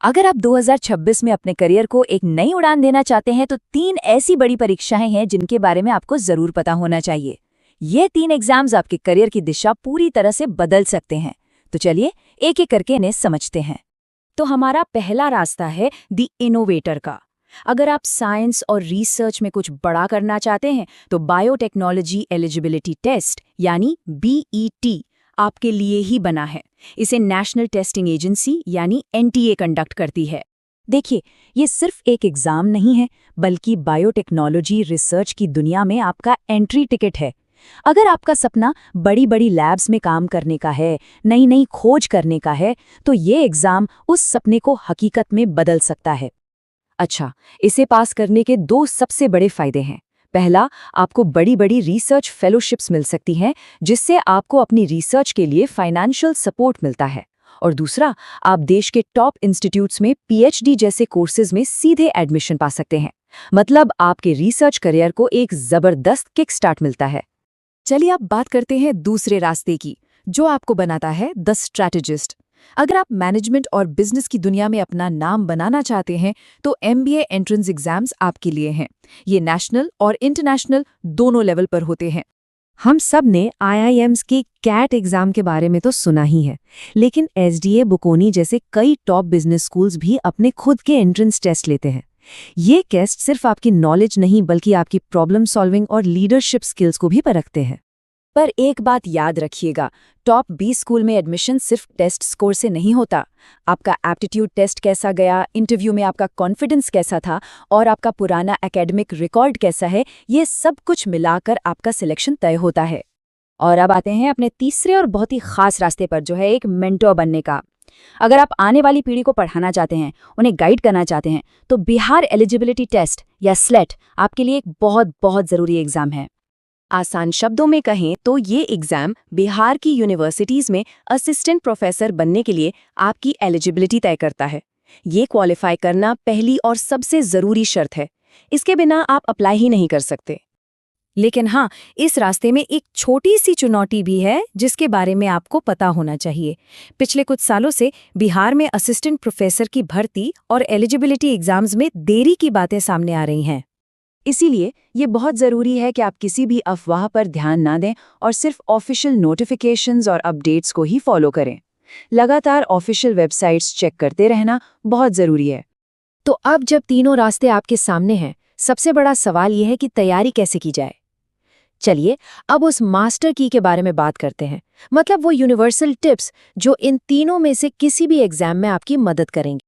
अगर आप 2026 में अपने करियर को एक नई उड़ान देना चाहते हैं तो 3 ऐसी बड़ी परीक्षाएं हैं जिनके बारे में आपको जरूर पता होना चाहिए। ये 3 एग्जाम्स आपके करियर की दिशा पूरी तरह से बदल सकते हैं। तो चलिए एक एक करके इन्हें समझते हैं। तो हमारा पहला रास्ता है द इनोवेटर का। अगर आप साइंस और रिसर्च में कुछ बड़ा करना चाहते हैं तो बायोटेक्नोलॉजी एलिजिबिलिटी टेस्ट यानी BET आपके लिए ही बना है। इसे नेशनल टेस्टिंग एजेंसी यानी NTA कंडक्ट करती है। देखिए, ये सिर्फ एक एग्जाम नहीं है, बल्कि बायोटेक्नोलॉजी रिसर्च की दुनिया में आपका एंट्री टिकट है। अगर आपका सपना बड़ी बड़ी लैब्स में काम करने का है, नई नई खोज करने का है, तो ये एग्जाम उस सपने को हकीकत में बदल सकता है। अच्छा, इसे पास करने के 2 सबसे बड़े फायदे हैं। पहला, आपको बड़ी बड़ी रिसर्च फेलोशिप्स मिल सकती हैं, जिससे आपको अपनी रिसर्च के लिए फाइनेंशियल सपोर्ट मिलता है। और दूसरा, आप देश के टॉप इंस्टीट्यूट्स में PhD जैसे कोर्सेज में सीधे एडमिशन पा सकते हैं। मतलब आपके रिसर्च करियर को एक जबरदस्त किक स्टार्ट मिलता है। चलिए अब बात करते हैं दूसरे रास्ते की, जो आपको बनाता है द स्ट्रैटेजिस्ट। अगर आप मैनेजमेंट और बिजनेस की दुनिया में अपना नाम बनाना चाहते हैं तो MBA एंट्रेंस एग्जाम्स आपके लिए हैं। ये नेशनल और इंटरनेशनल दोनों लेवल पर होते हैं। हम सब ने IIMs की कैट एग्जाम के बारे में तो सुना ही है, लेकिन SDA बुकोनी जैसे कई टॉप बिजनेस स्कूल्स भी अपने खुद के एंट्रेंस टेस्ट लेते हैं। ये टेस्ट सिर्फ आपकी नॉलेज नहीं बल्कि आपकी प्रॉब्लम सॉल्विंग और लीडरशिप स्किल्स को भी परखते हैं। पर एक बात याद रखिएगा, टॉप 20 स्कूल में एडमिशन सिर्फ टेस्ट स्कोर से नहीं होता। आपका एप्टीट्यूड टेस्ट कैसा गया, इंटरव्यू में आपका कॉन्फिडेंस कैसा था और आपका पुराना एकेडमिक रिकॉर्ड कैसा है, ये सब कुछ मिलाकर आपका सिलेक्शन तय होता है। और अब आते हैं अपने तीसरे और बहुत ही खास रास्ते पर, जो है एक मेंटोर बनने का। अगर आप आने वाली पीढ़ी को पढ़ाना चाहते हैं, उन्हें गाइड करना चाहते हैं, तो बिहार एलिजिबिलिटी टेस्ट या स्लेट आपके लिए एक बहुत बहुत ज़रूरी एग्जाम है। आसान शब्दों में कहें तो ये एग्जाम बिहार की यूनिवर्सिटीज़ में असिस्टेंट प्रोफेसर बनने के लिए आपकी एलिजिबिलिटी तय करता है। ये क्वालिफाई करना पहली और सबसे ज़रूरी शर्त है। इसके बिना आप अप्लाई ही नहीं कर सकते। लेकिन हाँ, इस रास्ते में एक छोटी सी चुनौती भी है जिसके बारे में आपको पता होना चाहिए। पिछले कुछ सालों से बिहार में असिस्टेंट प्रोफेसर की भर्ती और एलिजिबिलिटी एग्जाम्स में देरी की बातें सामने आ रही हैं। इसीलिए ये बहुत ज़रूरी है कि आप किसी भी अफवाह पर ध्यान ना दें और सिर्फ ऑफिशियल नोटिफिकेशंस और अपडेट्स को ही फॉलो करें। लगातार ऑफिशियल वेबसाइट्स चेक करते रहना बहुत ज़रूरी है। तो अब जब तीनों रास्ते आपके सामने हैं, सबसे बड़ा सवाल ये है कि तैयारी कैसे की जाए। चलिए अब उस मास्टर की के बारे में बात करते हैं, मतलब वो यूनिवर्सल टिप्स जो इन तीनों में से किसी भी एग्जाम में आपकी मदद करेंगे।